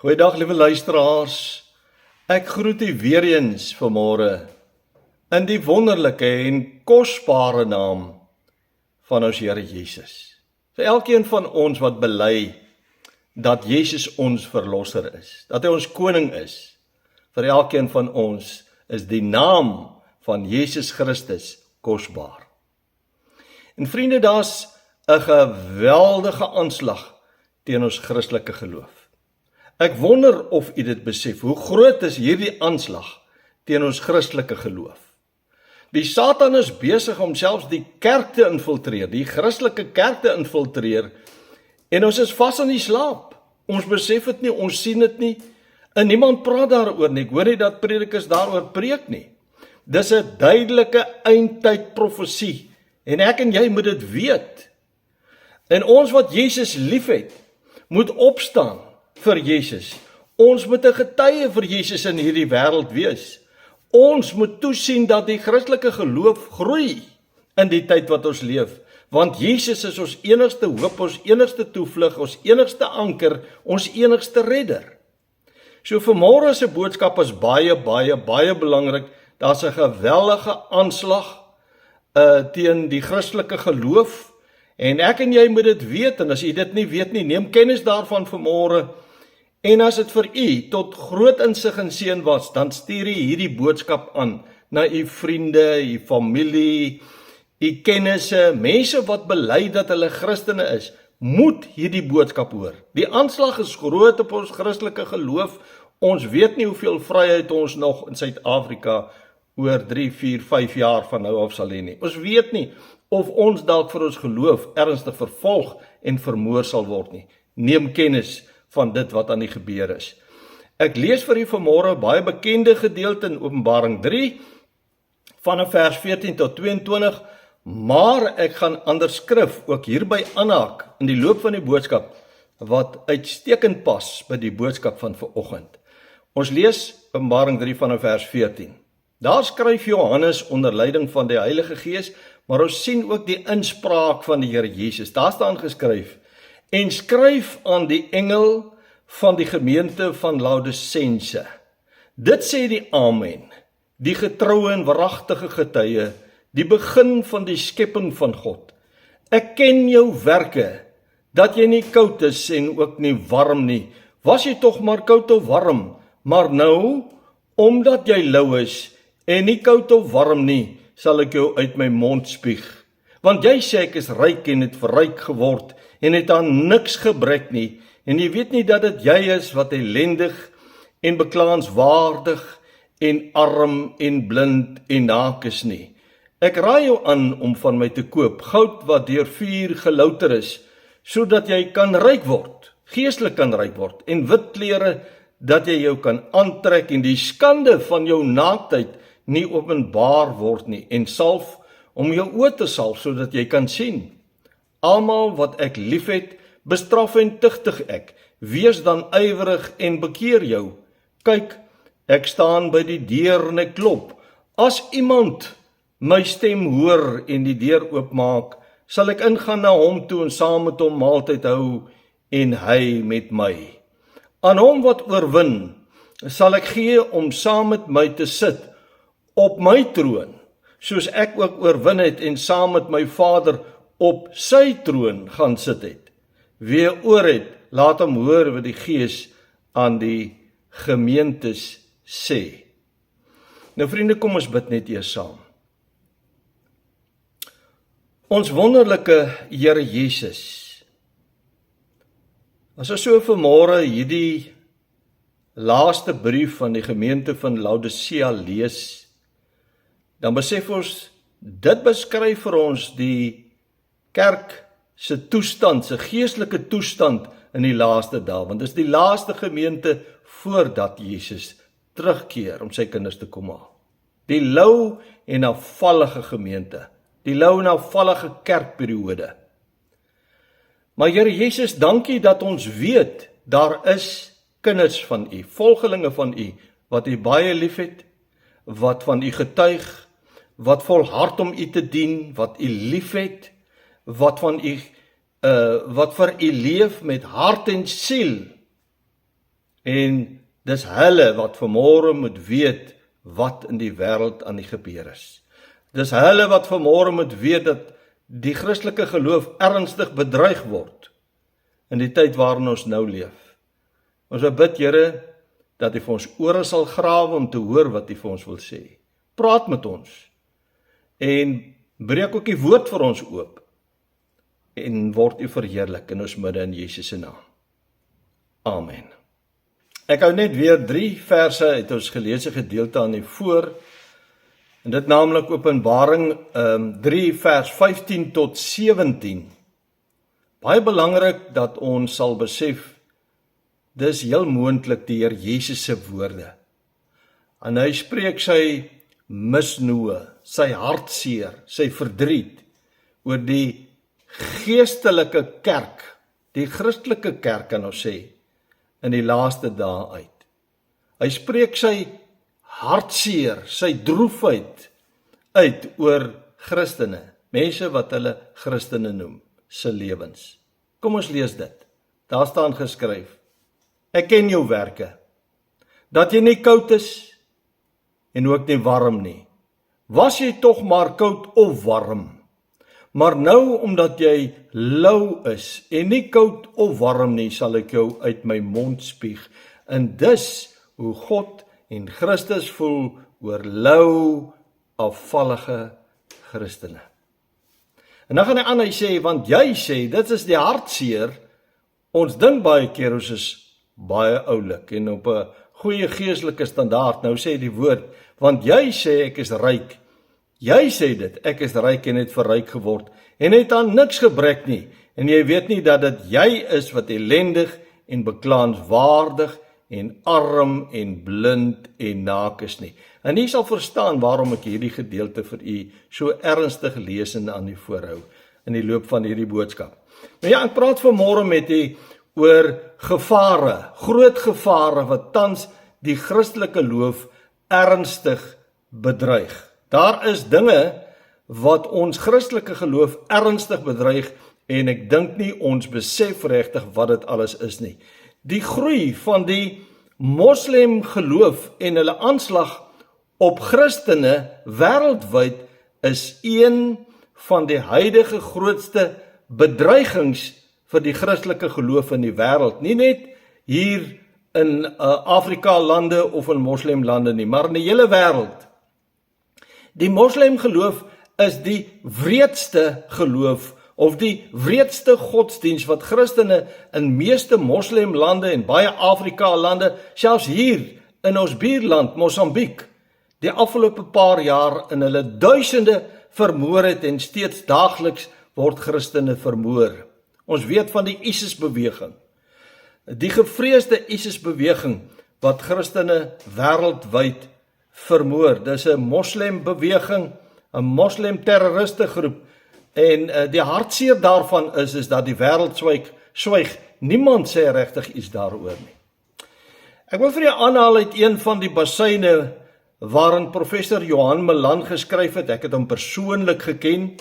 Goeiedag liewe luisteraars, ek groet u weer eens vanmôre in die wonderlike en kosbare naam van ons Here Jesus. Vir elkeen van ons wat bely dat Jesus ons verlosser is, dat hy ons koning is, vir elkeen van ons is die naam van Jesus Christus kosbaar. En vriende, daar's 'n geweldige aanslag teen ons Christelike geloof. Ek wonder of u dit besef, hoe groot is hierdie aanslag teen ons Christelike geloof. Die Satan is besig om selfs die kerk te infiltreer, die Christelike kerk te infiltreer, en ons is vas in die slaap. Ons besef dit nie, ons sien dit nie, en niemand praat daaroor nie. Ek hoor nie dat predikers daaroor preek nie. Dis 'n duidelike eindtyd profesie, en ek en jy moet dit weet. En ons wat Jesus liefhet, moet opstaan vir Jesus. Ons moet 'n getuie vir Jesus in hierdie wêreld wees. Ons moet toesien dat die Christelike geloof groei in die tyd wat ons leef, want Jesus is ons enigste hoop, ons enigste toevlug, ons enigste anker, ons enigste redder. So vanmôre se boodskap is baie belangrik. Daar's 'n geweldige aanslag teen die Christelike geloof, en ek en jy moet dit weet, en as jy dit nie weet nie, neem kennis daarvan vanmôre. En as dit vir u tot groot insig en seën was, dan stuur u hierdie boodskap aan na u vriende, u familie, u kennisse, mense wat bely dat hulle Christene is, moet hierdie boodskap hoor. Die aanslag is groot op ons Christelike geloof. Ons weet nie hoeveel vryheid ons nog in Suid-Afrika oor 3, 4, 5 jaar van nou af sal hê nie. Ons weet nie of ons dalk vir ons geloof ernstig vervolg en vermoor sal word nie. Neem kennis van dit wat aan die gebeur is. Ek lees vir u vanmôre baie bekende gedeelte in Openbaring 3 vanaf vers 14 tot 22, maar ek gaan ander skrif ook hierby aanhaak in die loop van die boodskap wat uitstekend pas by die boodskap van vanoggend. Ons lees Openbaring 3 vanaf vers 14. Daar skryf Johannes onder leiding van die Heilige Gees, maar ons sien ook die inspraak van die Here Jesus. Daar staan geskryf: en skryf aan die engel van die gemeente van Laodisense. Dit sê die Amen, die getroue en waaragtige getuie, die begin van die skepping van God. Ek ken jou werke, dat jy nie koud is en ook nie warm nie. Was jy tog maar koud of warm, maar nou, omdat jy lou is en nie koud of warm nie, sal ek jou uit my mond spieg. Want jy sê ek is ryk en het verryk geword en het aan niks gebrek nie, en jy weet nie dat dit jy is wat ellendig en beklaanswaardig en arm en blind en naak is nie. Ek raai jou aan om van my te koop, goud wat deur vuur gelouter is, sodat jy kan ryk word, geestelik kan ryk word, en wit klere, dat jy jou kan aantrek en die skande van jou naaktheid nie openbaar word nie, en salf om jou oë te salf, sodat jy kan sien. Almal wat ek liefhet, bestraf en tugtig ek. Wees dan ywerig en bekeer jou. Kyk, ek staan by die deur en ek klop. As iemand my stem hoor en die deur oopmaak, sal ek ingaan na hom toe en saam met hom maaltyd hou en hy met my. Aan hom wat oorwin, sal ek gee om saam met my te sit op my troon, soos ek ook oorwin het en saam met my Vader op sy troon gaan sit het. Wie oor het, laat hom hoor wat die Gees aan die gemeentes sê. Nou vriende, kom ons bid net eers saam. Ons wonderlike Here Jesus, as ons so vanmôre hierdie laaste brief van die gemeente van Laodicea lees, dan besef ons, dit beskryf vir ons die kerk se toestand, se geestelike toestand in die laaste dae, want dit is die laaste gemeente voordat Jesus terugkeer om sy kinders te kom haal. Die lou en afvallige gemeente, die lou en afvallige kerkperiode. Maar Here Jesus, dankie dat ons weet, daar is kinders van u, volgelinge van u, wat u baie liefhet, wat van u getuig, wat volhard om u te dien, wat u liefhet, wat van u wat vir u leef met hart en siel. En dis hulle wat vanmôre moet weet wat in die wêreld aan die gebeur is. Dis hulle wat vanmôre moet weet dat die Christelike geloof ernstig bedreig word in die tyd waarin ons nou leef. Ons wil bid, Here, dat U vir ons ore sal grawe om te hoor wat U vir ons wil sê. Praat met ons en breek ook die woord vir ons oop en word U verheerlik in ons midde in Jesus se naam. Amen. Ek hou net weer 3 verse uit ons geleesde gedeelte aan U voor, en dit naamlik Openbaring 3 vers 15 tot 17. Baie belangrik dat ons sal besef, dis heel moontlik die Here Jesus se woorde. En hy spreek sy misnoë, sy hartseer, sy verdriet oor die geestelike kerk, die Christelike kerk kan ons sê, in die laaste dae uit. Hy spreek sy hartseer, sy droefheid uit oor Christene, mense wat hulle Christene noem, se lewens. Kom ons lees dit. Daar staan geskryf: Ek ken jou werke, dat jy nie koud is en ook nie warm nie. Was jy tog maar koud of warm? Maar nou, omdat jy lou is en nie koud of warm nie, sal ek jou uit my mond spieg. En dis hoe God en Christus voel oor lou, afvallige Christene. En dan gaan hy aan, hy sê, want jy sê, dit is die hartseer, ons dink baie keer ons is baie oulik en op 'n goeie geestelike standaard. Nou sê die woord, want jy sê ek is ryk. Jy sê dit, ek is ryk en het verryk geword en het aan niks gebrek nie. En jy weet nie dat dit jy is wat ellendig en beklaanswaardig en arm en blind en naak is nie. En jy sal verstaan waarom ek hierdie gedeelte vir u so ernstig lees en aan u voorhou in die loop van hierdie boodskap. Nou ja, ek praat vanmôre met u oor gevare, groot gevare wat tans die Christelike geloof ernstig bedreig. Daar is dinge wat ons Christelike geloof ernstig bedreig en ek dink nie ons besef regtig wat dit alles is nie. Die groei van die moslim geloof en hulle aanslag op Christene wêreldwyd is een van die huidige grootste bedreigings vir die Christelike geloof in die wêreld. Nie net hier in Afrika lande of in moslimlande nie, maar in die hele wêreld. Die moslim geloof is die wreedste geloof of die wreedste godsdiens wat Christene in meeste moslimlande en baie Afrika lande, selfs hier in ons buurland Mosambiek, die afgelope paar jaar in hulle duisende vermoor het en steeds daagliks word Christene vermoor. Ons weet van die ISIS-beweging, die gevreesde ISIS-beweging wat Christene wêreldwyd vermoor. Dis 'n moslembeweging, 'n moslim-terroriste groep en die hartseer daarvan is dat die wêreld swyg. Niemand sê regtig iets daaroor nie. Ek wil vir jou aanhaal uit een van die basyne waarin professor Johan Melan geskryf het. Ek het hom persoonlik geken.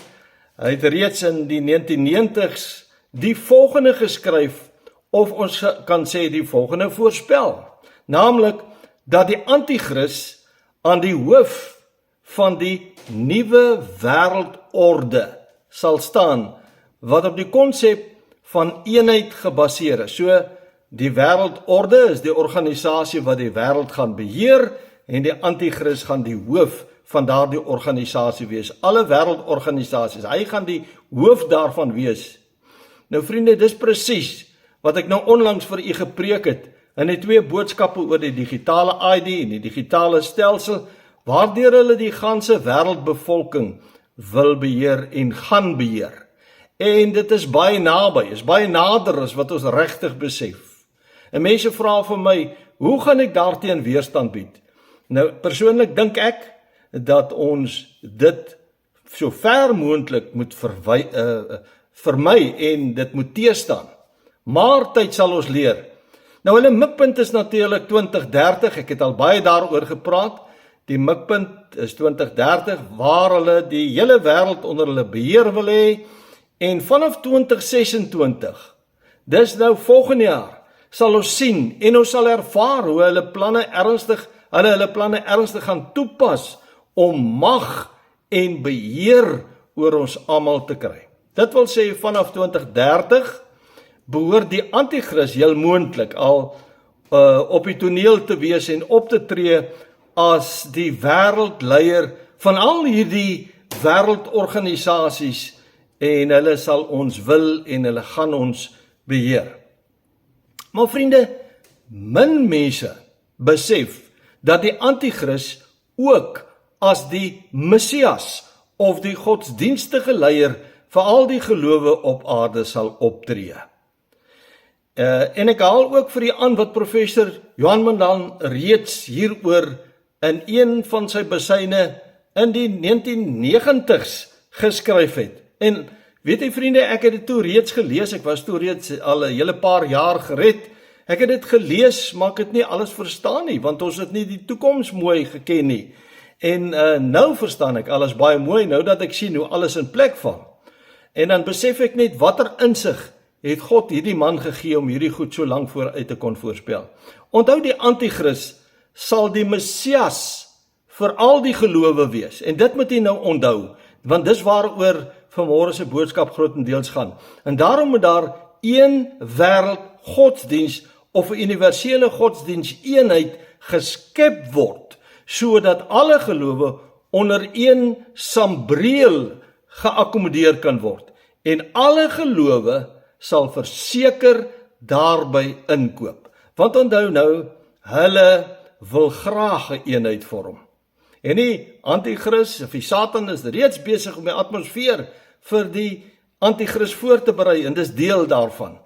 Hy het reeds in die 1990s die volgende geskryf, of ons kan sê die volgende voorspel, naamlik dat die anti-kris aan die hoof van die nuwe wêreldorde sal staan, wat op die konsep van eenheid gebaseer is. So, die wêreldorde is die organisasie wat die wêreld gaan beheer, en die anti-kris gaan die hoof van daardie organisasie wees. Alle wêreldorganisasies, hy gaan die hoof daarvan wees. Nou vriende, dis presies wat ek nou onlangs vir u gepreek het, in die 2 boodskappe oor die digitale ID en die digitale stelsel, waardeur hulle die ganse wêreldbevolking wil beheer en gaan beheer. En dit is baie naby, is baie nader as wat ons regtig besef. En mense vra vir my, hoe gaan ek daarteen weerstand bied? Nou, persoonlik dink ek dat ons dit so ver moontlik moet vermy en dit moet teestaan. Maar tyd sal ons leer. Nou hulle mikpunt is natuurlik 2030, ek het al baie daaroor gepraat. Die mikpunt is 2030 waar hulle die hele wêreld onder hulle beheer wil hê, en vanaf 2026, dis nou volgende jaar, sal ons sien en ons sal ervaar hoe hulle planne ernstig gaan toepas om mag en beheer oor ons almal te kry. Dit wil sê vanaf 2030 behoort die anti-kris heel moontlik al op die toneel te wees en op te tree as die wêreldleier van al hierdie wêreldorganisasies en hulle sal ons wil en hulle gaan ons beheer. Maar vriende, min mense besef dat die anti-kris ook as die Messias of die godsdienstige leier vir al die gelowe op aarde sal optree. En ek haal ook vir u aan wat professor Johan Mandan reeds hieroor in een van sy besyne in die 1990s geskryf het. En weet jy vriende, ek het dit toe reeds gelees, ek was toe reeds al 'n hele paar jaar gered. Ek het dit gelees, maar ek het nie alles verstaan nie, want ons het nie die toekoms mooi geken nie. En nou verstaan ek alles baie mooi, nou dat ek sien hoe alles in plek val. En dan besef ek net watter insig het God hierdie man gegee om hierdie goed so lank vooruit te kon voorspel. Onthou, die anti-kris sal die Messias vir al die gelowe wees. En dit moet jy nou onthou, want dis waaroor vanmôre se boodskap grootendeels gaan. En daarom moet daar een wêreld godsdiens of 'n universele godsdiens eenheid geskep word, sodat alle gelowe onder een sambreel geakkommodeer kan word. En alle gelowe sal verseker daarby inkoop. Want onthou nou, hulle wil graag 'n eenheid vorm. En die anti-kris of die Satan is reeds besig om die atmosfeer vir die anti-kris voor te berei en dis deel daarvan.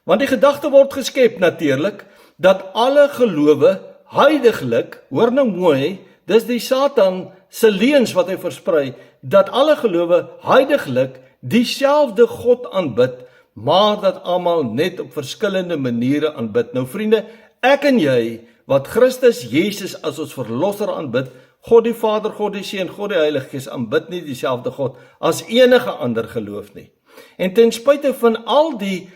Want die gedagte word geskep natuurlik dat alle gelowe huidiglik, hoor nou mooi, dis die Satan se leuns wat hy versprei, dat alle gelowe huidiglik dieselfde God aanbid, maar dat almal net op verskillende maniere aanbid. Nou vriende, ek en jy wat Christus Jesus as ons verlosser aanbid, God die Vader, God die Seun, God die Heilige Gees aanbid nie dieselfde God as enige ander geloof nie. En ten spyte van al die,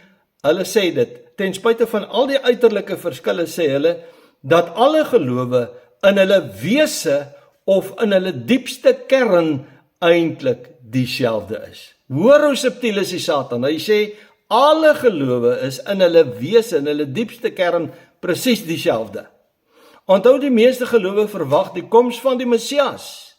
hulle sê dit, ten spyte van al die uiterlike verskille sê hulle, dat alle gelowe in hulle wese of in hulle diepste kern eintlik dieselfde is. Hoor hoe subtiel is die Satan. Hy sê, alle gelowe is in hulle wese, in hulle diepste kern presies dieselfde. Onthou, die meeste gelowe verwag die koms van die Messias.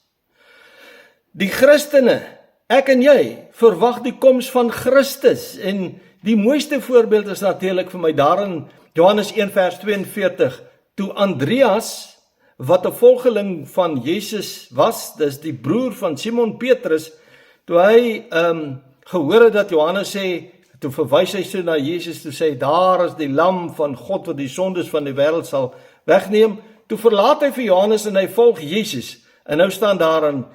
Die Christene, ek en jy, verwag die koms van Christus. En die mooiste voorbeeld is natuurlik vir my daarin Johannes 1 vers 42, toe Andreas, wat 'n volgeling van Jesus was, dis die broer van Simon Petrus, toe hy gehoor het dat Johannes sê, toe verwys hy so na Jesus, toe sê, daar is die lam van God wat die sondes van die wêreld sal wegneem. Toe verlaat hy vir Johannes en hy volg Jesus. En nou staan daar in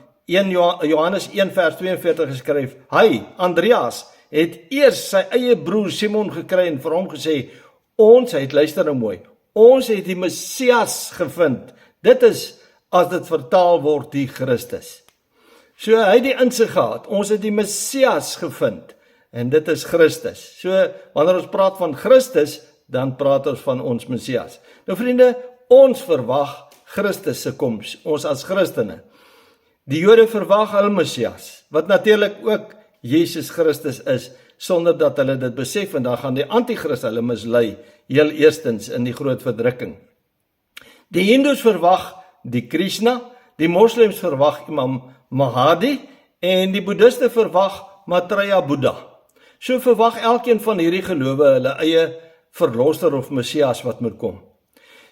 Johannes 1 vers 42 geskryf, hy, Andreas, het eers sy eie broer Simon gekry en vir hom gesê, ons het, luister nou mooi, ons het die Messias gevind. Dit is, as dit vertaal word, die Christus. So hy het die insig gehad, ons het die Messias gevind, en dit is Christus. So, wanneer ons praat van Christus, dan praat ons van ons Messias. Nou vriende, ons verwag Christus se koms, ons as Christene. Die Jode verwag hul Messias, wat natuurlik ook Jesus Christus is, sonder dat hulle dit besef, en dan gaan die anti-kris hulle mislei, heel eerstens in die groot verdrukking. Die Hindus verwag die Krishna, die Moslems verwag Imam Mahdi, en die Boeddhiste verwag Maitreya Buddha. So verwag elkeen van hierdie gelowe hulle eie verlosser of Messias wat moet kom.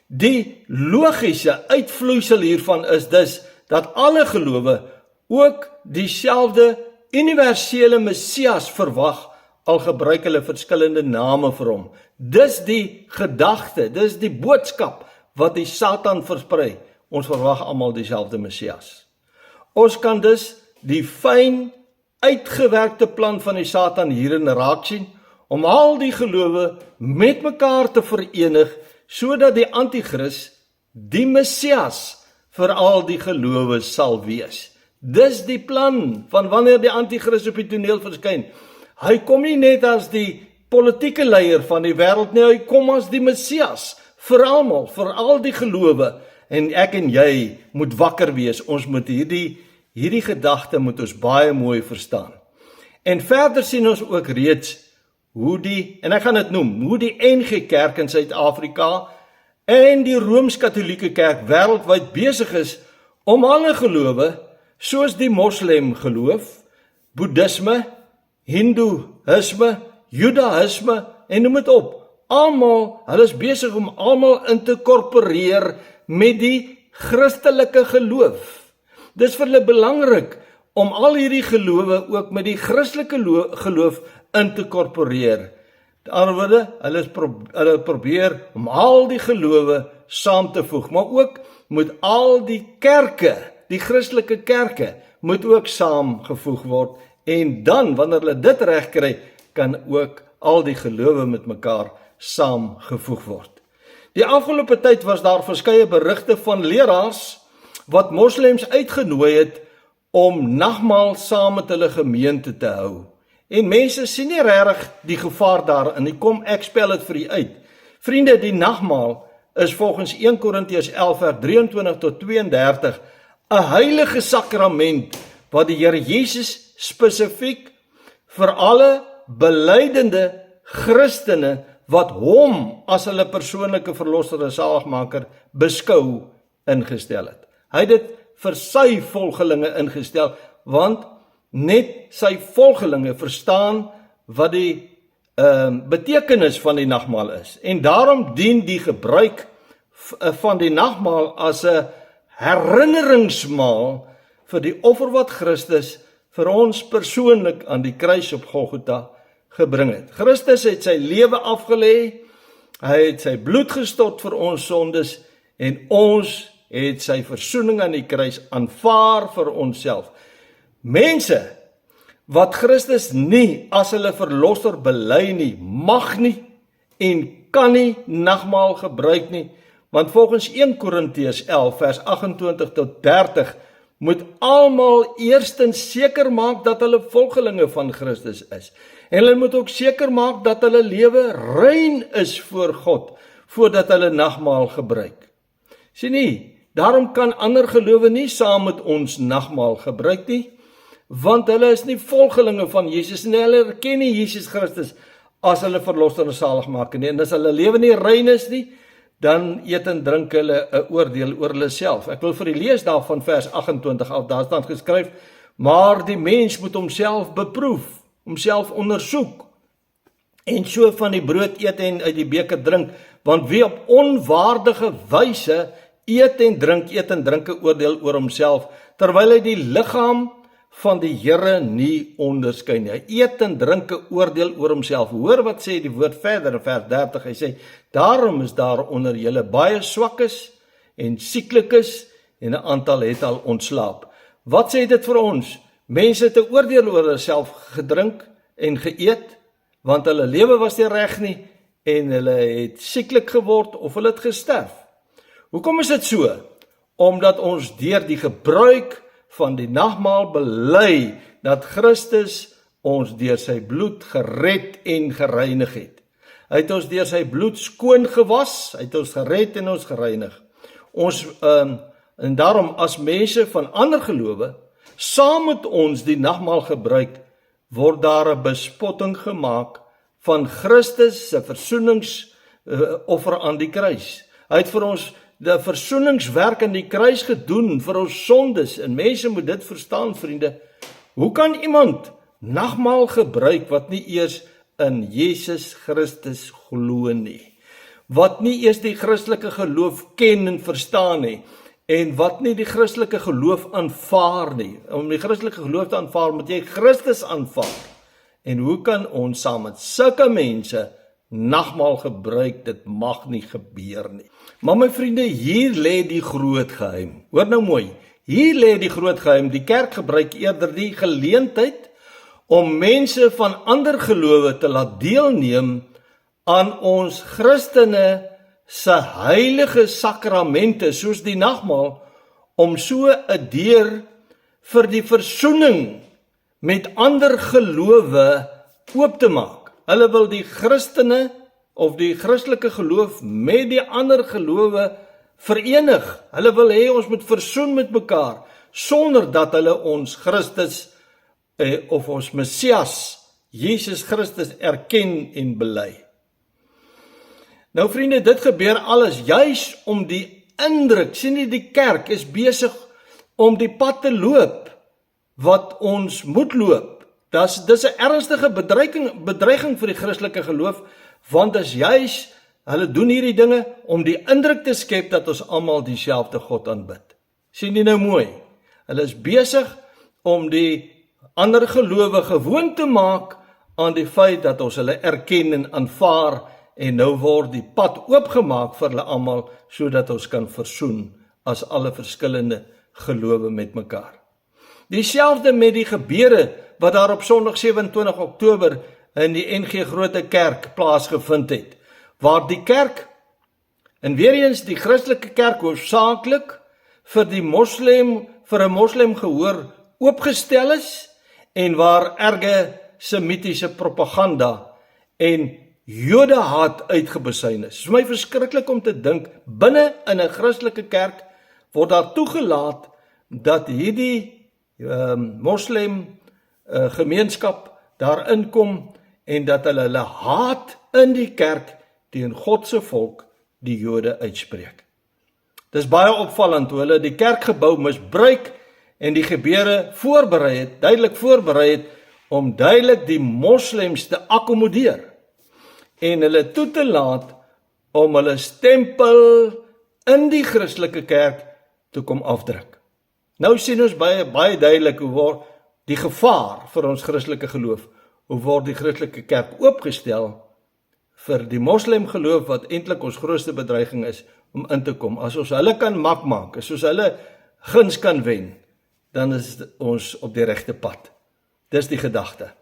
Die logiese uitvloeisel hiervan is dus, dat alle gelowe ook dieselfde universele Messias verwag, al gebruik hulle verskillende name vir hom. Dis die gedagte, dis die boodskap wat die Satan versprei. Ons verwag almal dieselfde Messias. Ons kan dus die fyn uitgewerkte plan van die Satan hierin raak sien, om al die gelowe met mekaar te verenig, sodat die anti-kris die Messias vir al die gelowe sal wees. Dis die plan van wanneer die anti-kris op die toneel verskyn. Hy kom nie net as die politieke leier van die wêreld nie, hy kom as die Messias, vir almal, vir al die gelowe, en ek en jy moet wakker wees, ons moet hierdie gedagte moet ons baie mooi verstaan. En verder sien ons ook reeds hoe en ek gaan dit noem, hoe die NG Kerk in Suid-Afrika en die Rooms-Katolieke Kerk wêreldwyd besig is om alle gelowe, soos die Moslem geloof, Boeddhisme, Hindoeïsme, Judaïsme en noem dit op. Almal, hulle is besig om almal in te korporeer met die Christelike geloof. Dis vir hulle belangrik om al hierdie gelowe ook met die Christelike geloof in te korporeer. Met ander woorde, hulle probeer om al die gelowe saam te voeg, maar ook moet al die kerke, die Christelike kerke, moet ook saamgevoeg word, en dan, wanneer hulle dit reg kry, kan ook al die gelowe met mekaar saamgevoeg word. Die afgelope tyd was daar verskeie berigte van leraars wat moslems uitgenooi het om nagmaal saam met hulle gemeente te hou. En mense sien nie regtig die gevaar daarin nie. Kom, ek spel dit vir u uit. Vriende, die nagmaal is volgens 1 Korintiërs 11 vers 23 tot 32 'n heilige sakrament wat die Here Jesus spesifiek vir alle belydende Christene wat hom as hulle persoonlike verlosser en saligmaker beskou ingestel het. Hy het dit vir sy volgelinge ingestel, want net sy volgelinge verstaan wat die betekenis van die nagmaal is. En daarom dien die gebruik van die nagmaal as 'n herinneringsmaal vir die offer wat Christus vir ons persoonlik aan die kruis op Golgotha gebring het. Christus het sy lewe afgelê, hy het sy bloed gestort vir ons sondes, en ons het sy versoening aan die kruis aanvaar vir onsself. Mense wat Christus nie as hulle verlosser bely nie, mag nie en kan nie nagmaal gebruik nie, want volgens 1 Korintiërs 11 vers 28 tot 30 moet almal eerstens seker maak dat hulle volgelinge van Christus is. En hulle moet ook seker maak dat hulle lewe rein is voor God, voordat hulle nagmaal gebruik. Sien nie, daarom kan ander gelowe nie saam met ons nagmaal gebruik nie, want hulle is nie volgelinge van Jesus nie, hulle erken nie Jesus Christus as hulle verlosser en saligmaker nie, en as hulle lewe nie rein is nie, dan eet en drink hulle 'n oordeel oor hulle self. Ek wil vir u lees daarvan vers 28 af, daar staan geskryf, maar die mens moet homself beproef, homself ondersoek, en so van die brood eet en uit die beker drink, want wie op onwaardige wyse eet en drink 'n oordeel oor homself, terwyl hy die liggaam van die Here nie onderskei nie. Hy eet en drink 'n oordeel oor homself. Hoor wat sê die woord verder in vers 30, hy sê, daarom is daar onder julle baie swakkes en sieklikes, en 'n aantal het al ontslaap. Wat sê dit vir ons? Mense het 'n oordeel oor hulle self gedrink en geëet, want hulle lewe was nie reg nie, en hulle het sieklik geword of hulle het gesterf. Hoekom is dit so? Omdat ons deur die gebruik van die nagmaal bely dat Christus ons deur sy bloed gered en gereinig het. Hy het ons deur sy bloed skoon gewas, hy het ons gered en ons gereinig. En daarom as mense van ander gelowe saam met ons die nagmaal gebruik, word daar 'n bespotting gemaak van Christus se versoeningsoffer aan die kruis. Hy het vir ons die versoeningswerk aan die kruis gedoen vir ons sondes, en mense moet dit verstaan, vriende. Hoe kan iemand nagmaal gebruik wat nie eers in Jesus Christus glo nie, wat nie eers die Christelike geloof ken en verstaan nie, en wat nie die Christelike geloof aanvaar nie? Om die Christelike geloof te aanvaar, moet jy Christus aanvaar. En hoe kan ons saam met sulke mense nagmaal gebruik? Dit mag nie gebeur nie. Maar my vriende, hier lê die groot geheim. Hoor nou mooi, hier lê die groot geheim. Die kerk gebruik eerder die geleentheid om mense van ander gelowe te laat deelneem aan ons Christene se heilige sakramente, soos die nagmaal, om so 'n deur vir die versoening met ander gelowe oop te maak. Hulle wil die Christene of die Christelike geloof met die ander gelowe verenig. Hulle wil hê ons moet versoen met mekaar, sonder dat hulle ons Christus of ons Messias, Jesus Christus, erken en bely. Nou vriende, dit gebeur alles juis om die indruk, sien jy, die kerk is besig om die pad te loop wat ons moet loop. Dis 'n ernstige bedreiging vir die Christelike geloof, want dis juis, hulle doen hierdie dinge om die indruk te skep dat ons almal dieselfde God aanbid. Sien jy nou mooi? Hulle is besig om die ander gelowe gewoon te maak aan die feit dat ons hulle erken en aanvaar, en nou word die pad oopgemaak vir hulle almal, sodat ons kan versoen as alle verskillende gelowe met mekaar. Dieselfde met die gebeure wat daar op Sondag 27 Oktober in die NG Grote Kerk plaasgevind het, waar die kerk, en weer eens die Christelike kerk hoofsaaklik vir 'n moslim gehoor oopgestel is, en waar erge semitiese propaganda en Jodehaat uitgebesuin is. Dit is vir my verskriklik om te dink, binne in 'n Christelike kerk word daar toegelaat dat hierdie moslim gemeenskap daarin kom en dat hulle haat in die kerk teen God se volk, die Jode, uitspreek. Dis baie opvallend hoe hulle die kerkgebou misbruik en die gebeure duidelik voorberei het om duidelik die moslems te akkommodeer en hulle toe te laat om hulle stempel in die Christelike kerk te kom afdruk. Nou sien ons baie duidelik hoe word die gevaar vir ons Christelike geloof, hoe word die Christelike kerk oopgestel vir die moslim geloof wat eintlik ons grootste bedreiging is om in te kom. As ons hulle kan maak, as ons hulle guns kan wen, dan is ons op die regte pad. Dis die gedagte.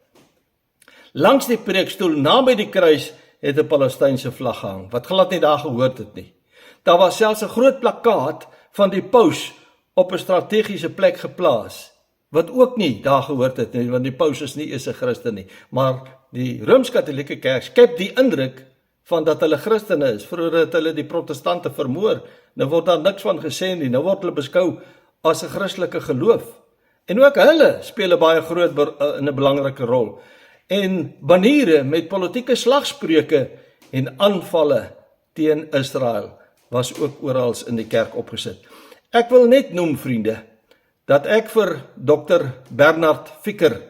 Langs die preekstoel, naby die kruis, het 'n Palestynse vlag gehang, wat glad nie daar gehoord het nie. Daar was selfs 'n groot plakkaat van die paus op 'n strategiese plek geplaas, wat ook nie daar gehoord het nie, want die paus is nie eers 'n Christen nie, maar die Rooms-Katolieke kerk skep die indruk van dat hulle Christene is, voordat hulle die protestante vermoor. Nou word daar niks van gesê nie, nou word hulle beskou as 'n Christelike geloof. En ook hulle speel 'n baie groot en 'n belangrike rol. En baniere met politieke slagspreuke en aanvalle teen Israel was ook oral in die kerk opgesit. Ek wil net noem, vriende, dat ek vir Dr. Bernard Fikker,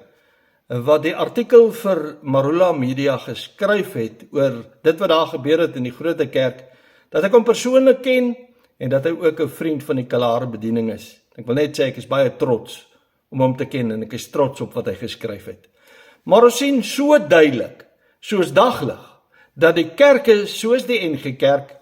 wat die artikel vir Marula Media geskryf het oor dit wat daar gebeur het in die Grote Kerk, dat ek hom persoonlik ken en dat hy ook 'n vriend van die Kalahari bediening is. Ek wil net sê ek is baie trots om hom te ken en ek is trots op wat hy geskryf het. Maar ons sien so duidelik, soos daglig, dat die kerke soos die NG Kerk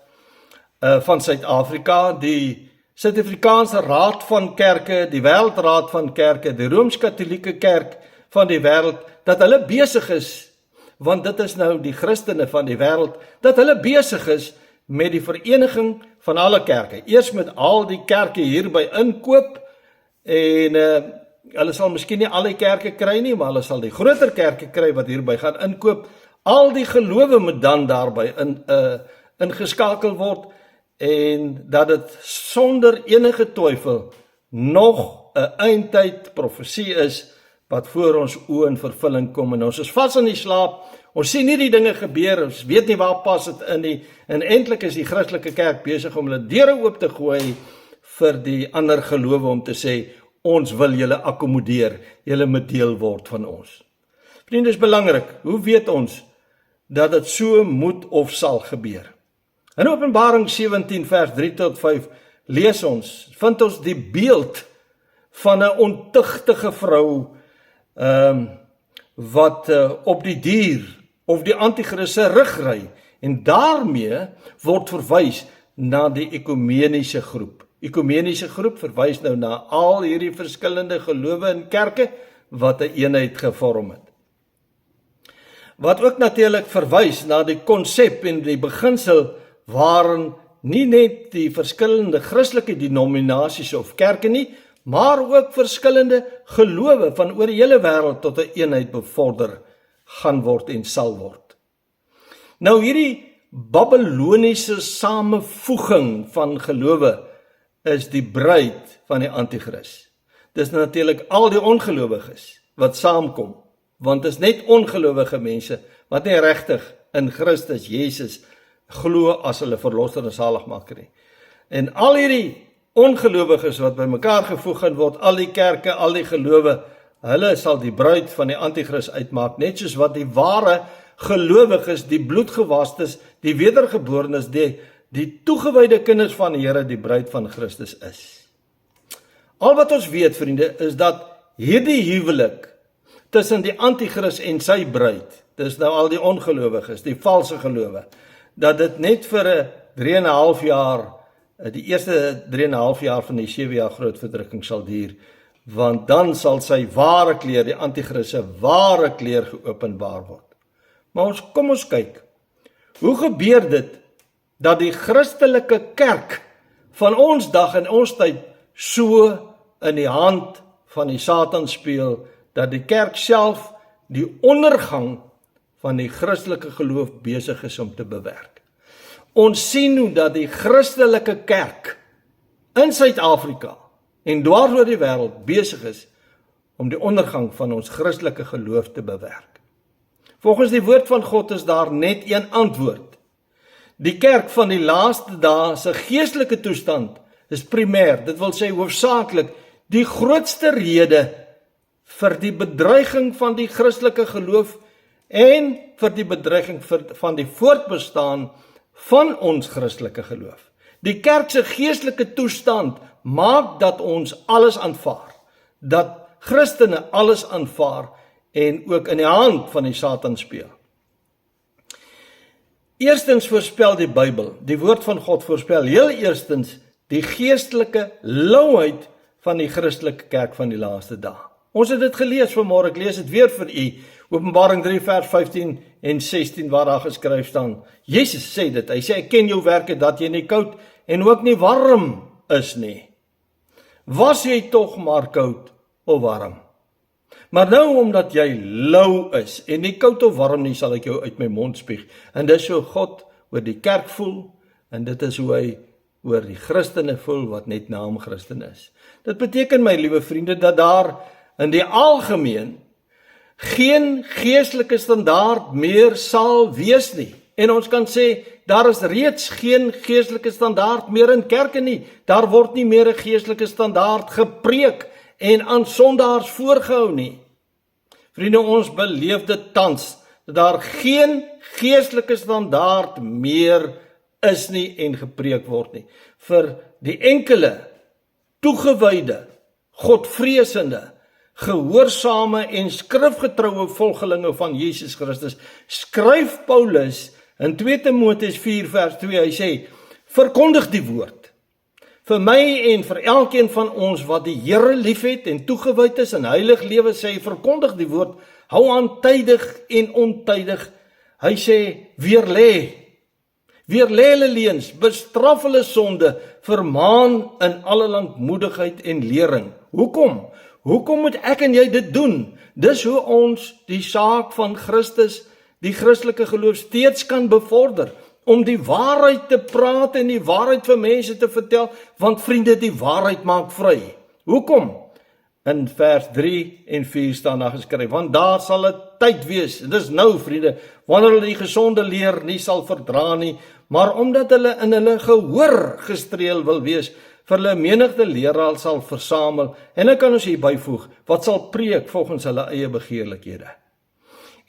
van Suid-Afrika, die Suid-Afrikaanse Raad van Kerke, die Wêreldraad van Kerke, die Rooms-Katolieke Kerk van die wêreld, dat hulle besig is, want dit is nou die Christene van die wêreld, dat hulle besig is met die vereniging van alle kerke. Eers met al die kerke hierby inkoop, en hulle sal miskien nie al die kerke kry nie, maar hulle sal die groter kerke kry wat hierby gaan inkoop. Al die gelowe moet dan daarby ingeskakel word, en dat dit sonder enige twyfel nog 'n eindtyd profesie is, wat voor ons oë in vervulling kom, en ons is vas in die slaap, ons sien nie die dinge gebeur, ons weet nie waar pas dit in nie, en eintlik is die Christelike kerk besig om hulle deure oop te gooi vir die ander gelowe om te sê, ons wil julle akkommodeer, julle moet deel word van ons. Vriende, dis belangrik, hoe weet ons dat dit so moet of sal gebeur? In Openbaring 17 vers 3 tot 5 lees ons, vind ons die beeld van 'n ontuchtige vrou wat op die dier of die anti-Christus se rug ry, en daarmee word verwys na die ekumeniese groep. Ekumeniese groep verwys nou na al hierdie verskillende gelowe en kerke wat 'n eenheid gevorm het. Wat ook natuurlik verwys na die konsep en die beginsel waarin nie net die verskillende Christelike denominasies of kerke nie, maar ook verskillende gelowe van oor die hele wêreld tot 'n eenheid bevorder gaan word en sal word. Nou hierdie Babyloniese samevoeging van gelowe is die bruid van die Antichrist. Dis natuurlik al die ongelowiges wat saamkom, want dit is net ongelowige mense wat nie regtig in Christus Jesus glo as hulle verlosser en saligmaker nie. En al hierdie ongelowiges wat bymekaar gevoeg gaan word, al die kerke, al die gelowe, hulle sal die bruid van die Antichrist uitmaak, net soos wat die ware gelowiges, die bloedgewastes, die wedergeborenes, die toegewyde kinders van die Here, die bruid van Christus is. Al wat ons weet, vriende, is dat hierdie huwelik tussen die Antichrist en sy bruid, dis nou al die ongelowiges, die valse gelowe, dat dit net vir 3,5 jaar, die eerste 3,5 jaar van die 7 jaar groot verdrukking sal duur, want dan sal sy ware kleur, die Antichrist se ware kleur geopenbaar word. Maar kom ons kyk, hoe gebeur dit dat die Christelike kerk van ons dag en ons tyd so in die hand van die Satan speel, dat die kerk self die ondergang van die Christelike geloof besig is om te bewerk. Ons sien hoe dat die Christelike kerk in Suid-Afrika en dwars oor die wêreld besig is om die ondergang van ons Christelike geloof te bewerk. Volgens die woord van God is daar net een antwoord. Die kerk van die laaste dae se geestelike toestand is primêr, dit wil sê hoofsaaklik, die grootste rede vir die bedreiging van die Christelike geloof en vir die bedreiging van die voortbestaan van ons Christelike geloof. Die kerk se geestelike toestand maak dat ons alles aanvaar, dat Christene alles aanvaar en ook in die hand van die Satan speel. Eerstens voorspel die Bybel, die woord van God voorspel heel eerstens die geestelike louheid van die Christelike kerk van die laaste dae. Ons het dit gelees vanmôre, ek lees dit weer vir u, Openbaring 3 vers 15 en 16 waar daar geskryf staan. Jesus sê dit, hy sê ek ken jou werke dat jy nie koud en ook nie warm is nie. Was jy tog maar koud of warm? Maar nou omdat jy lou is en nie koud of warm nie, sal ek jou uit my mond spieg. En dis hoe God oor die kerk voel en dit is hoe hy oor die Christene voel wat net naam Christen is. Dit beteken, my liewe vriende, dat daar in die algemeen geen geestelike standaard meer sal wees nie. En ons kan sê, daar is reeds geen geestelike standaard meer in kerke nie. Daar word nie meer 'n geestelike standaard gepreek en aan sondaars voorgehou nie. Vriende, ons beleef dit tans, dat daar geen geestelike standaard meer is nie en gepreek word nie. Vir die enkele, toegewyde, godvreesende, gehoorsame en skrifgetroue volgelinge van Jesus Christus, skryf Paulus in 2 Timoteus 4 vers 2, hy sê, verkondig die woord, vir my en vir elkeen van ons wat die Here liefhet en toegewyd is en heilig lewe, sê hy, verkondig die woord, hou aan tydig en ontydig, hy sê, weerlê hulle leuns, bestraf hulle sonde, vermaan in alle lankmoedigheid en lering. Hoekom? Hoekom moet ek en jy dit doen? Dis hoe ons die saak van Christus, die Christelike geloof steeds kan bevorder, om die waarheid te praat en die waarheid vir mense te vertel, want vriende, die waarheid maak vry. Hoekom? In vers 3 en 4 staan daar geskryf, want daar sal 'n tyd wees, dis nou vriende, wanneer hulle die gesonde leer nie sal verdra nie, maar omdat hulle in hulle gehoor gestreel wil wees, vir hulle menigte leraar sal versamel, en dan kan ons hier byvoeg, wat sal preek volgens hulle eie begeerlikhede.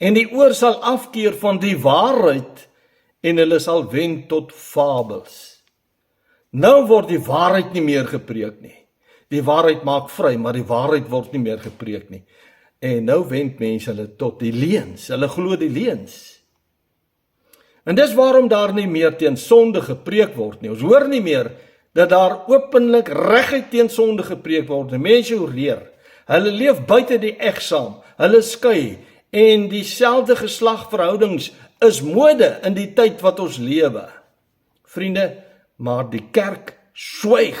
En die oor sal afkeer van die waarheid, en hulle sal wend tot fabels. Nou word die waarheid nie meer gepreek nie. Die waarheid maak vry, maar die waarheid word nie meer gepreek nie. En nou wend mense hulle tot die leuns, hulle glo die leuns. En dis waarom daar nie meer teen sonde gepreek word nie. Ons hoor nie meer dat daar openlik reguit teen sonde gepreek word. Mense hoereer, hulle leef buite die egsaam, hulle skei, en dieselfde geslagverhoudings is mode in die tyd wat ons lewe. Vriende, maar die kerk swyg.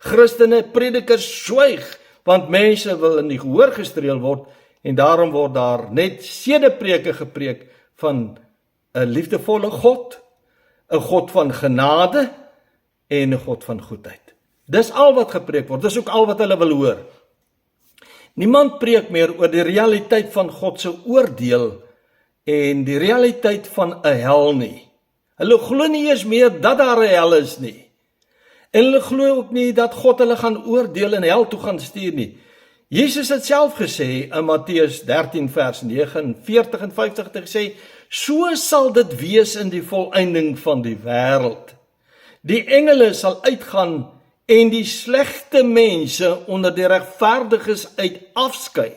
Christene, predikers swyg, want mense wil in die gehoor gestreel word En daarom word daar net sedepreke gepreek van 'n liefdevolle God, 'n God van genade en 'n God van goedheid. Dis al wat gepreek word, dis ook al wat hulle wil hoor. Niemand preek meer oor die realiteit van God se oordeel en die realiteit van 'n hel nie. Hulle glo nie eens meer dat daar 'n hel is nie. En hulle glo ook nie dat God hulle gaan oordeel en hel toe gaan stuur nie. Jesus het self gesê in Matteus 13 vers 49 en 50 het gesê, so sal dit wees in die volëinding van die wêreld. Die engele sal uitgaan en die slegte mense onder die regverdiges uit afskei.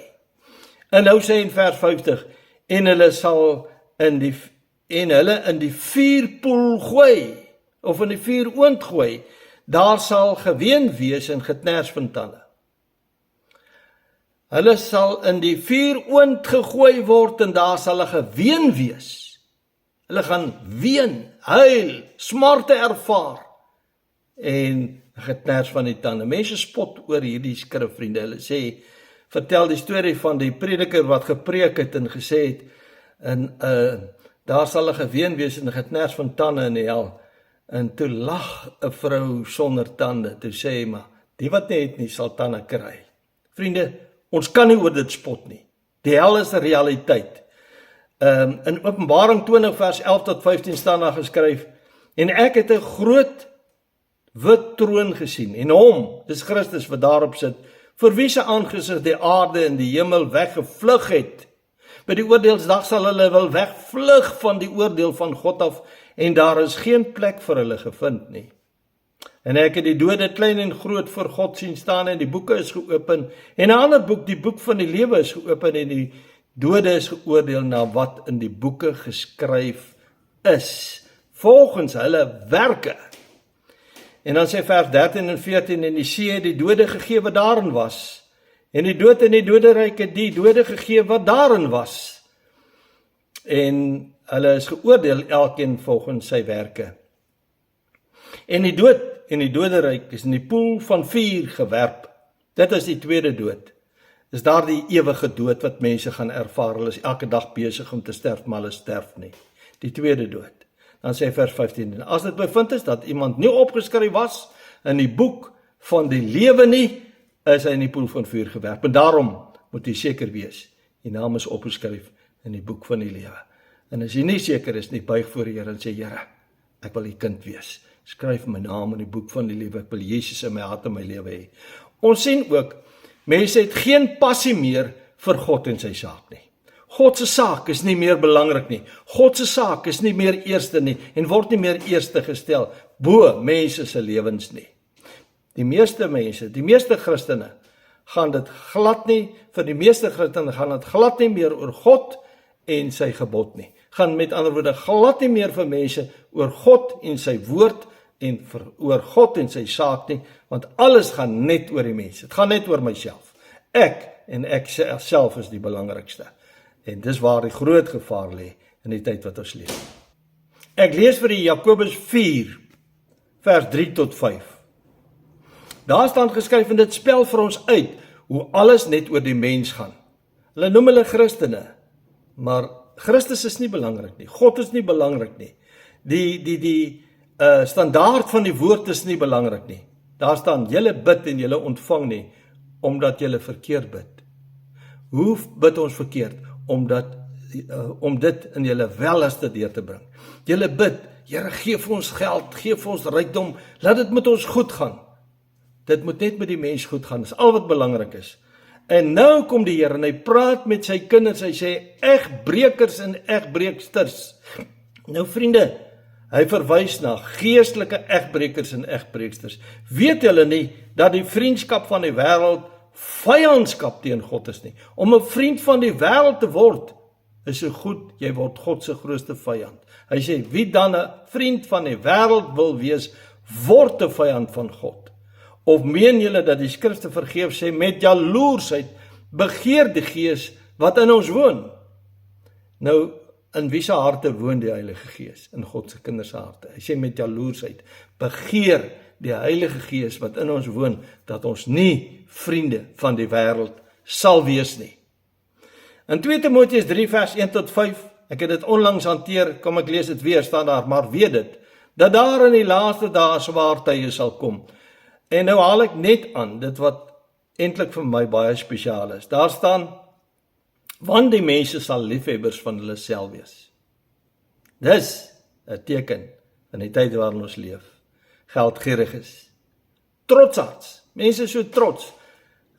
En nou sê in vers 50, en hulle sal in die vuurpoel gooi, of in die vuuroond gooi, daar sal geween wees en geknars van tande. Hulle sal in die vuuroond gegooi word en daar sal 'n geween wees. Hulle gaan ween, huil, smarte ervaar en geknars van die tande. Mense spot oor hierdie skrif, vriende. Hulle sê, vertel die storie van die prediker wat gepreek het en gesê het, en daar sal 'n geween wees en 'n geknars van tande in die hel. En toe lag 'n vrou sonder tande, toe sê hy, maar die wat nie het nie, sal tande kry. Vriende, ons kan nie oor dit spot nie. Die hel is 'n realiteit. In Openbaring 20 vers 11 tot 15 staan daar geskryf, en ek het 'n groot wit troon gesien, en hom, dis Christus wat daarop sit, vir wie se aangesig die aarde en die hemel weggevlug het. By die oordeelsdag sal hulle wil wegvlug van die oordeel van God af, en daar is geen plek vir hulle gevind nie. En ek het die dode klein en groot voor God sien staan, en die boeke is geopen, en 'n ander boek, die boek van die lewe is geopen, en die dode is geoordeel na wat in die boeke geskryf is, volgens hulle werke. En dan sê vers 13 en 14, en die see het die dode gegee wat daarin was, en die dood en die doderyk het die dode gegee wat daarin was, en hulle is geoordeel elkeen volgens sy werke. En die dood en die doderyk is in die poel van vuur gewerp. Dit is die tweede dood. Is daar die ewige dood wat mense gaan ervaar. Hulle is elke dag besig om te sterf, maar hulle sterf nie. Die tweede dood. Dan sê vers 15, en as dit bevind is dat iemand nie opgeskryf was in die boek van die lewe nie, is hy in die poel van vuur gewerp. En daarom moet jy seker wees, die naam is opgeskryf in die boek van die lewe. En as jy nie seker is nie, buig voor die Here en sê, Here, ek wil die kind wees. Skryf my naam in die boek van die lewe, ek wil Jesus in my hart en my lewe hê. Ons sien ook, mense het geen passie meer vir God en sy saak nie. God se saak is nie meer belangrik nie. God se saak is nie meer eerste nie, en word nie meer eerste gestel, bo mense se lewens nie. Die meeste mense, die meeste Christene, gaan dit glad nie, vir die meeste Christene gaan dit glad nie meer oor God en sy gebod nie. Gaan met ander woorde glad nie meer vir mense oor God en sy woord en oor God en sy saak nie, want alles gaan net oor die mense. Het gaan net oor myself. Ek self is die belangrikste. En dis waar die groot gevaar lê in die tyd wat ons leef. Ek lees vir die Jakobus 4, vers 3 tot 5. Daar staan geskryf, en dit spel vir ons uit, hoe alles net oor die mens gaan. Hulle noem hulle Christene, maar Christus is nie belangrik nie, God is nie belangrik nie, die standaard van die woord is nie belangrik nie. Daar staan, julle bid en julle ontvang nie, omdat julle verkeerd bid. Hoe bid ons verkeerd? Om dit in julle welste deur te bring. Julle bid, Here, gee vir ons geld, gee vir ons rykdom, laat dit met ons goed gaan. Dit moet net met die mens goed gaan, dis al wat belangrik is. En nou kom die Here en hy praat met sy kinders, hy sê, egbrekers en egbreeksters. Nou vriende, hy verwys na geestelike egbrekers en egbreeksters. Weet julle nie, dat die vriendskap van die wêreld vyandskap teen God is nie? Om 'n vriend van die wêreld te word, is so goed, jy word God se grootste vyand. Hy sê, wie dan 'n vriend van die wêreld wil wees, word 'n vyand van God. Of meen julle dat die skrifte vergeef sê, met jaloersheid begeer die Gees wat in ons woon? Nou, in wie se harte woon die Heilige Gees? In God se kinders se harte. Hy sê met jaloersheid begeer die Heilige Gees wat in ons woon, dat ons nie vriende van die wêreld sal wees nie. In 2 Timoteus 3 vers 1 tot 5, ek het dit onlangs hanteer, kom ek lees dit weer, staan daar, maar weet dit, dat daar in die laaste dae swaar tye sal kom. En nou haal ek net aan, dit wat eintlik vir my baie spesiaal is. Daar staan, want die mense sal liefhebbers van hulle self wees. Dis 'n teken in die tyd waarin ons leef. Geldgierig is. Trotsards. Mense is so trots.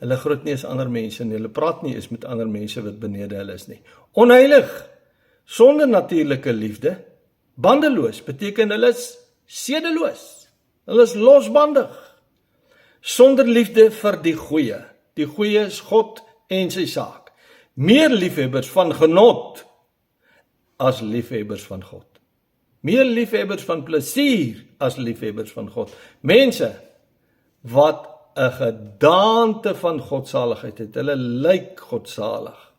Hulle groet nie eens ander mense nie. Hulle praat nie eens met ander mense wat benede hulle is nie. Onheilig. Sonder natuurlike liefde. Bandeloos beteken hulle is sedeloos. Hulle is losbandig. Sonder liefde vir die goeie. Die goeie is God en sy saak. Meer liefhebbers van genot as liefhebbers van God. Meer liefhebbers van plesier as liefhebbers van God. Mense wat 'n gedaante van godsaligheid het. Hulle lyk godsalig,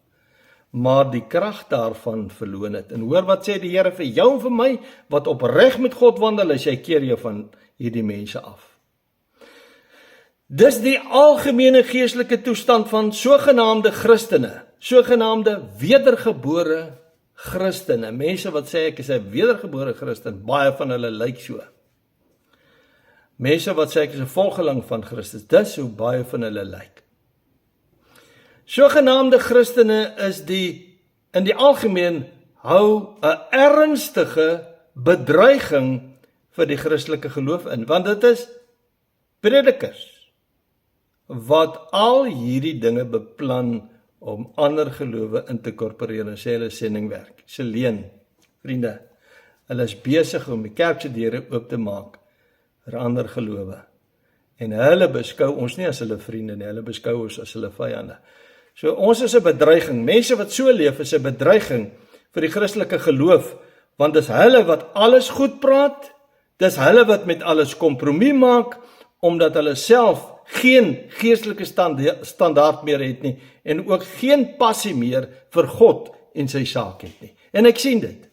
maar die krag daarvan verloon het. En hoor wat sê die Here vir jou en vir my, wat opreg met God wandel, as jy keer jou van hierdie mense af. Dis die algemene geestelike toestand van sogenaamde Christene, sogenaamde wedergebore Christene, mense wat sê ek is 'n wedergebore Christen, baie van hulle lyk so. Mense wat sê ek is 'n volgeling van Christus, dis hoe baie van hulle lyk. Sogenaamde Christene is in die algemeen hou 'n ernstige bedreiging vir die Christelike geloof in, want dit is predikers wat al hierdie dinge beplan om ander gelowe in te korporeer en sê hulle sendingwerk. Se leen, vriende, hulle is besig om die kerk se deure oop te maak vir ander gelowe. En hulle beskou ons nie as hulle vriende nie, hulle beskou ons as hulle vyande. So ons is 'n bedreiging. Mense wat so leef is 'n bedreiging vir die Christelike geloof, want dis hulle wat alles goed praat, dis hulle wat met alles kompromie maak, omdat hulle self geen geestelike standaard meer het nie, en ook geen passie meer vir God en sy saak het nie. En ek sien dit.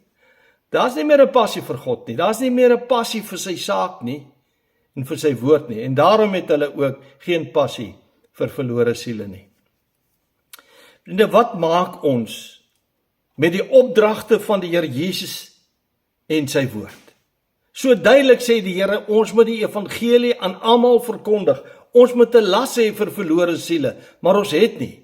Daar's nie meer 'n passie vir God nie, daar's nie meer 'n passie vir sy saak nie, en vir sy woord nie, en daarom het hulle ook geen passie vir verlore siele nie. En wat maak ons met die opdragte van die Here Jesus en sy woord? So duidelik sê die Here, ons moet die evangelie aan almal verkondig. Ons moet 'n las hê vir verlore siele, maar ons het nie.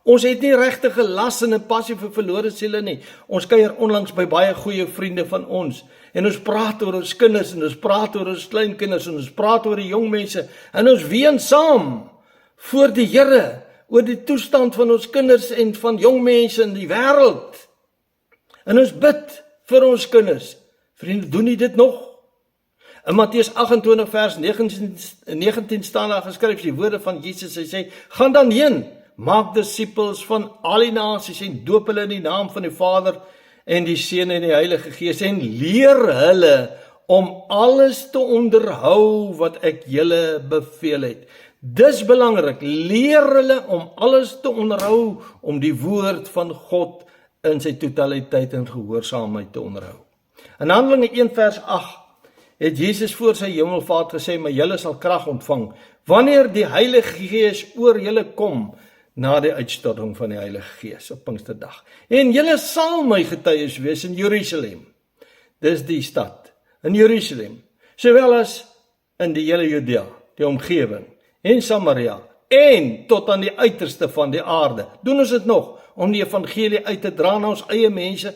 Ons het nie regtig 'n las en 'n passie vir verlore siele nie. Ons kuier onlangs by baie goeie vriende van ons, en ons praat oor ons kinders, en ons praat oor ons kleinkinders, en ons praat oor die jong mense, en ons ween saam voor die Here oor die toestand van ons kinders en van jong mense in die wêreld. En ons bid vir ons kinders. Vriende, doen nie dit nog? In Matteus 28 vers 19 staan daar geskryf die woorde van Jesus. Hy sê, gaan dan heen, maak disippels van al die nasies en doop hulle in die naam van die Vader en die Seun en die Heilige Gees en leer hulle om alles te onderhou wat ek julle beveel het. Dis belangrik, leer hulle om alles te onderhou, om die woord van God in sy totaliteit en gehoorsaamheid te onderhou. In Handelinge 1 vers 8 het Jesus voor sy hemelvaart gesê, maar julle sal krag ontvang, wanneer die Heilige Gees oor julle kom, na die uitstorting van die Heilige Gees op Pinksterdag. En julle sal my getuies wees in Jerusalem. Dis die stad, in Jerusalem, sowel as in die hele Judea, die omgewing, en Samaria, en tot aan die uiterste van die aarde. Doen ons dit nog, om die evangelie uit te dra na ons eie mense,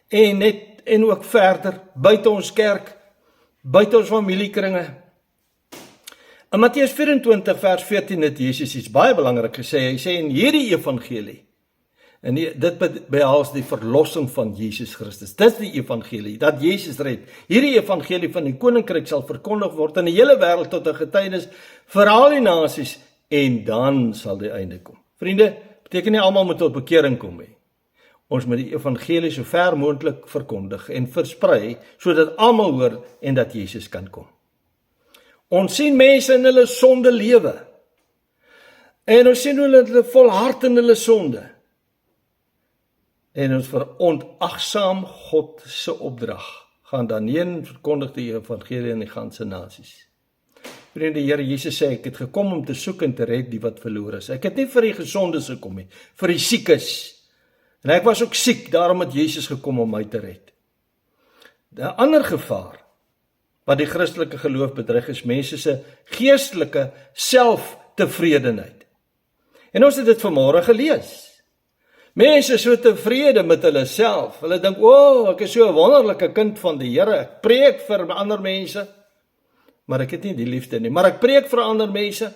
en ook verder, buite ons kerk, buite ons familiekringe. In Matteus 24 vers 14 het Jesus iets baie belangrik gesê. Hy sê in hierdie evangelie, en dit behels die verlossing van Jesus Christus. Dis die evangelie, dat Jesus red. Hierdie evangelie van die koninkryk sal verkondig word in die hele wêreld tot 'n getuienis vir al die nasies, en dan sal die einde kom. Vriende, beteken nie almal moet tot bekering kom nie. Ons moet die evangelie so ver moontlik verkondig en versprei, sodat almal hoor en dat Jesus kan kom. Ons sien mense in hulle sonde lewe, en ons sien hulle volhard in hulle sonde, en ons verontagsaam God se opdrag, gaan dan heen, verkondig die evangelie in die ganse nasies. Vriende, die Here Jesus sê, ek het gekom om te soek en te red die wat verlore is. Ek het nie vir die gesondes gekom nie, vir die siekes, En ek was ook siek, daarom het Jesus gekom om my te red. 'n ander gevaar wat die Christelike geloof bedreig is mense se geestelike selftevredenheid. En ons het dit vanmôre gelees. Mense is so tevrede met hulle self. Hulle dink, ek is so 'n wonderlike kind van die Here. Ek preek vir ander mense, maar ek het nie die liefde nie. Maar ek preek vir ander mense.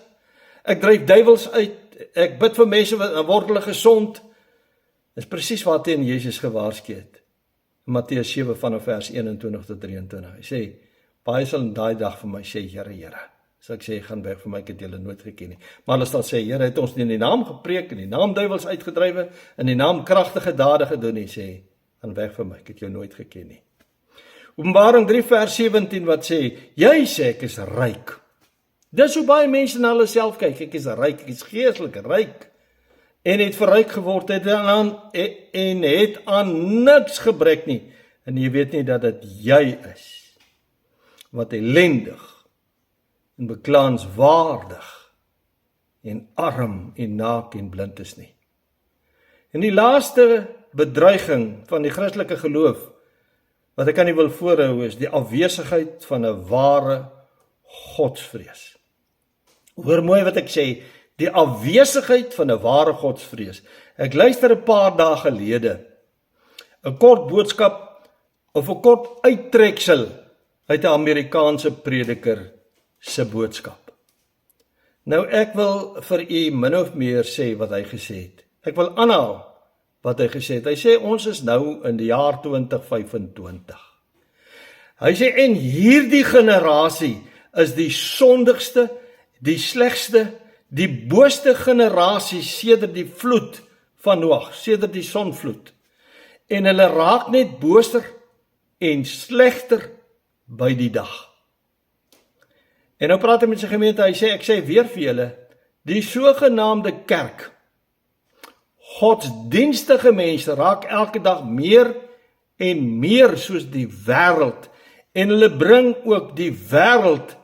Ek dryf duiwels uit. Ek bid vir mense wat word hulle gesond. Dis presies waarteen Jesus gewaarsku het. Matteus 7 vanaf vers 21 tot 23. Hy sê, baie sal in daai dag vir my sê, Here, Here. So ek sê, gaan weg vir my, ek het julle nooit geken nie. Maar hulle sal sê, Here, het ons nie in die naam gepreek, in die naam duiwels uitgedrywe, in die naam kragtige dade gedoen nie, sê, gaan weg vir my, ek het jou nooit geken nie. Openbaring 3 vers 17 wat sê, jy sê ek is ryk. Dis hoe baie mense na hulle self kyk, ek is ryk, ek is geestelik ryk, en het verryk geword, en het aan niks gebrek nie, en jy weet nie dat dit jy is, wat ellendig, en beklaanswaardig, en arm, en naak, en blind is nie. En die laaste bedreiging van die Christelike geloof, wat ek aan u wil voorhou, is die afwesigheid van 'n ware godsvrees. Hoor mooi wat ek sê, die afwesigheid van 'n ware godsvrees. Ek luister 'n paar dae gelede, 'n kort boodskap, of 'n kort uittreksel, uit 'n Amerikaanse prediker se boodskap. Nou ek wil vir u min of meer sê wat hy gesê het. Ek wil aanhaal wat hy gesê het. Hy sê ons is nou in die jaar 2025. Hy sê en hierdie generasie is die sondigste, die slegste, die booste generasie sedert die vloed van Noag, sedert die sonvloed. En hulle raak net booser en slegter by die dag. En nou praat hy met sy gemeente, hy sê, ek sê weer vir julle, die sogenaamde kerk, godsdienstige mense raak elke dag meer en meer soos die wêreld, en hulle bring ook die wêreld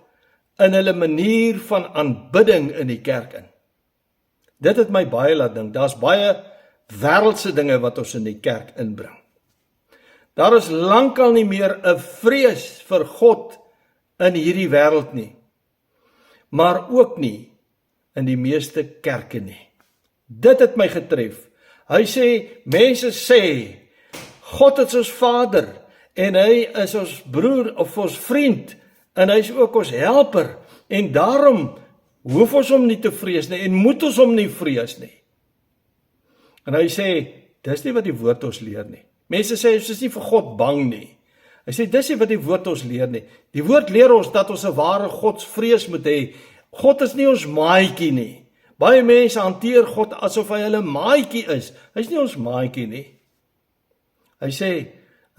in hulle manier van aanbidding in die kerk in. Dit het my baie laat dink, daar's baie wêreldse dinge wat ons in die kerk inbring. Daar is lankal nie meer 'n vrees vir God in hierdie wêreld nie, maar ook nie in die meeste kerke nie. Dit het my getref. Hy sê, mense sê, God is ons Vader, en hy is ons broer of ons vriend, en hy is ook ons helper, en daarom hoef ons hom nie te vrees nie, en moet ons hom nie vrees nie. En hy sê, dis nie wat die woord ons leer nie. Mense sê, ons is nie vir God bang nie. Hy sê, dis nie wat die woord ons leer nie. Die woord leer ons dat ons 'n ware godsvrees moet hê. God is nie ons maatjie nie. Baie mense hanteer God asof hy hulle maatjie is. Hy is nie ons maatjie nie. Hy sê,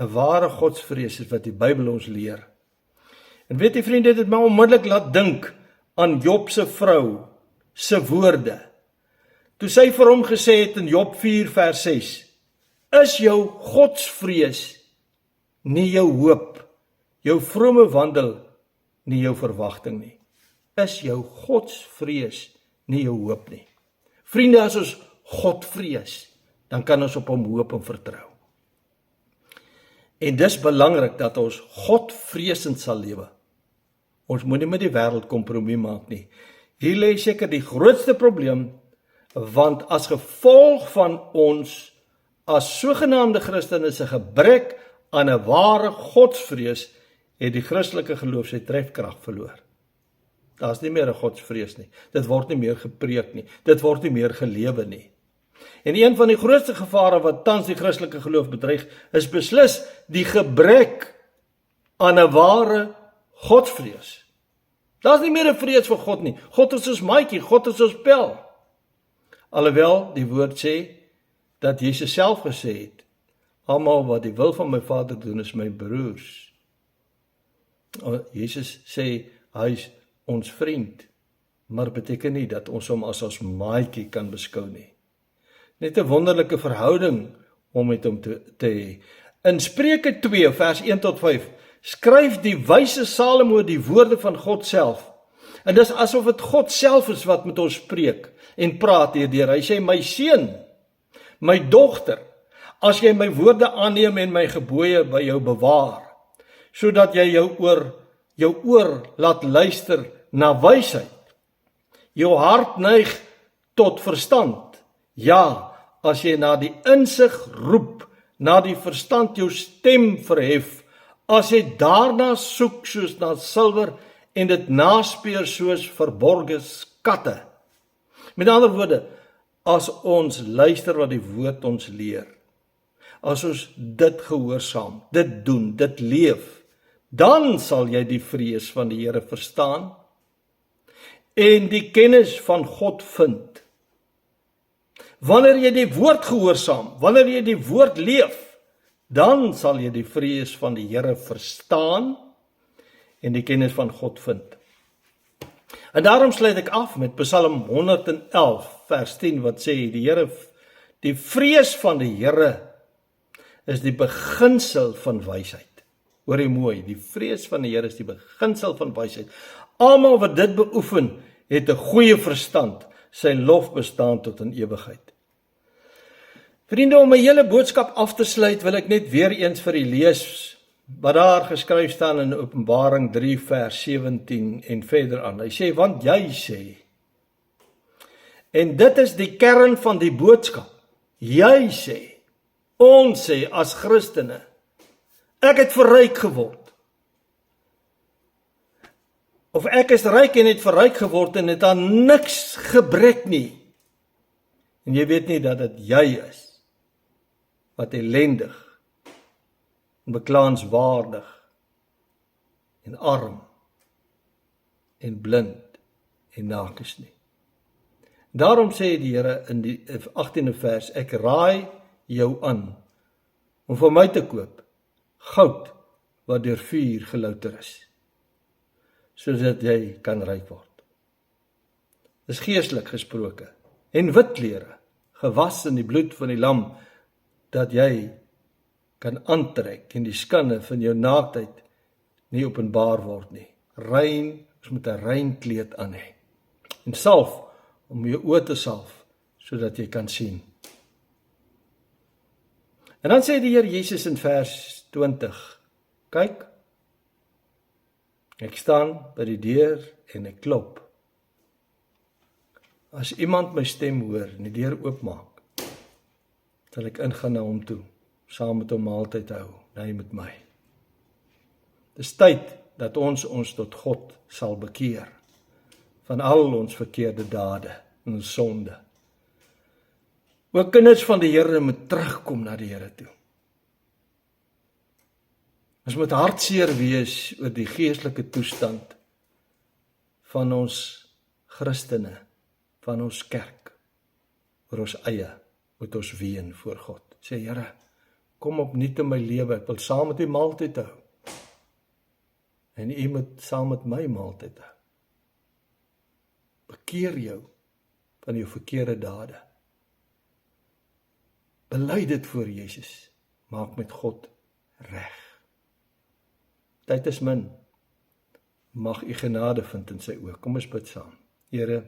'n ware godsvrees is wat die Bybel ons leer. En weet jy vriende, dit het my onmiddellik laat dink aan Job se vrou se woorde. Toe sy vir hom gesê het in Job 4 vers 6, is jou godsvrees nie jou hoop, jou vrome wandel nie jou verwagting nie. Is jou godsvrees nie jou hoop nie. Vriende, as ons God vrees, dan kan ons op hom hoop en vertrou. En dis belangrik dat ons God vreesend sal lewe. Ons moet nie met die wêreld kompromie maak nie. Hier lê seker die grootste probleem, want as gevolg van ons as sogenaamde Christene se gebrek aan 'n ware godsvrees, het die Christelike geloof sy trefkrag verloor. Daar's nie meer 'n godsvrees nie. Dit word nie meer gepreek nie. Dit word nie meer gelewe nie. En een van die grootste gevare wat tans die Christelike geloof bedreig, is beslis die gebrek aan 'n ware godsvrees. Daar's nie meer 'n vrees vir God nie. God is ons maatjie, God is ons pel. Alhoewel die woord sê dat Jesus self gesê het, almal wat die wil van my Vader doen is my broers. Jesus sê hy is ons vriend, maar beteken nie dat ons hom as ons maatjie kan beskou nie. Net 'n wonderlike verhouding om met hom te hê. In Spreuke 2 vers 1 tot 5 skryf die wyse Salomo die woorde van God self. En dis asof dit God self is wat met ons spreek en praat hierdeur. Hy sê, my seun, my dogter, As jy my woorde aanneem en my gebooie by jou bewaar, sodat jy jou oor laat luister na wysheid, jou hart neig tot verstand. Ja, as jy na die insig roep, na die verstand jou stem verhef, as jy daarna soek soos na silwer en dit naspeur soos verborge skatte. Met ander woorde, as ons luister wat die woord ons leer, as ons dit gehoorsaam, dit doen, dit leef, dan sal jy die vrees van die Here verstaan en die kennis van God vind. Wanneer jy die woord gehoorsaam, wanneer jy die woord leef, dan sal jy die vrees van die Here verstaan en die kennis van God vind. En daarom sluit ek af met Psalm 111 vers 10 wat sê die vrees van die Here is die beginsel van wysheid. Hoor jy mooi, die vrees van die Here is die beginsel van wysheid. Almal wat dit beoefen, het 'n goeie verstand, sy lof bestaan tot in ewigheid. Vriende, om my hele boodskap af te sluit, wil ek net weer eens vir u lees wat daar geskryf staan in Openbaring 3 vers 17 en verder aan. Hy sê, want jy sê, en dit is die kern van die boodskap, jy sê, ons sê as Christene, ek het verryk geword. Of ek is ryk en het verryk geword en het aan niks gebrek nie. En jy weet nie dat dit jy is, wat ellendig, en beklaanswaardig, en arm, en blind, en naak is nie. Daarom sê die Here in die 18de vers, ek raai jou aan, om vir my te koop, goud, wat deur vuur gelouter is, sodat jy kan ryk word. Dis geestelik gesproke, en wit klere, gewas in die bloed van die lam, dat jy kan aantrek en die skande van jou naaktheid nie openbaar word nie. Rein, ons moet 'n rein kleed aan hê. En salf, om jou oë te salf, sodat jy kan sien. En dan sê die Here Jesus in vers 20, kyk, ek staan by die deur en ek klop. As iemand my stem hoor en die deur oopmaak, sal ek ingaan na hom toe, saam met hom maaltyd hou, hy met my. Dis tyd dat ons tot God sal bekeer, van al ons verkeerde dade en ons sonde. Ook kinders van die Here moet terugkom na die Here toe. Ons moet hartseer wees oor die geestelike toestand van ons Christene, van ons kerk, oor ons eie, moet ons ween voor God. Sê, Here, kom opnuut in my lewe, ek wil saam met u maaltyd hou. En u moet saam met my maaltyd hou. Bekeer jou van jou verkeerde dade. Bely dit voor Jesus. Maak met God reg. Tyd is min. Mag u genade vind in sy oë. Kom ons bid saam. Here,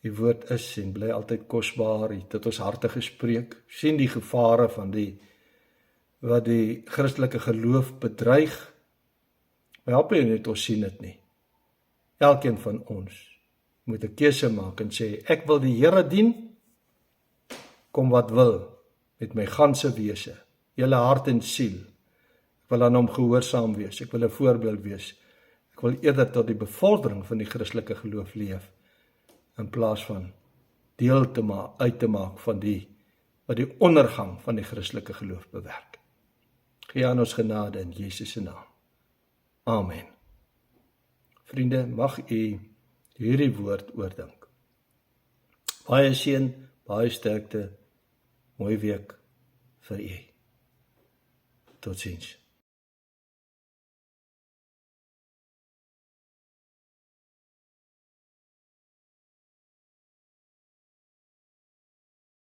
u woord is en bly altyd kosbaar, u het tot ons harte gespreek. Sien die gevare van wat die Christelike geloof bedreig. Maar help jy net, ons sien dit nie. Elkeen van ons moet 'n keuse maak en sê, ek wil die Here dien, kom wat wil, met my ganse wese, hele hart en siel. Ek wil aan hom gehoorsaam wees, ek wil 'n voorbeeld wees. Ek wil eerder tot die bevordering van die Christelike geloof leef, in plaas van deel uit te maak van wat die ondergang van die Christelike geloof bewerk. Gee aan ons genade in Jesus se naam. Amen. Vriende, mag u hierdie woord oordink. Baie seën, baie sterkte, mooi week vir u. Totsiens.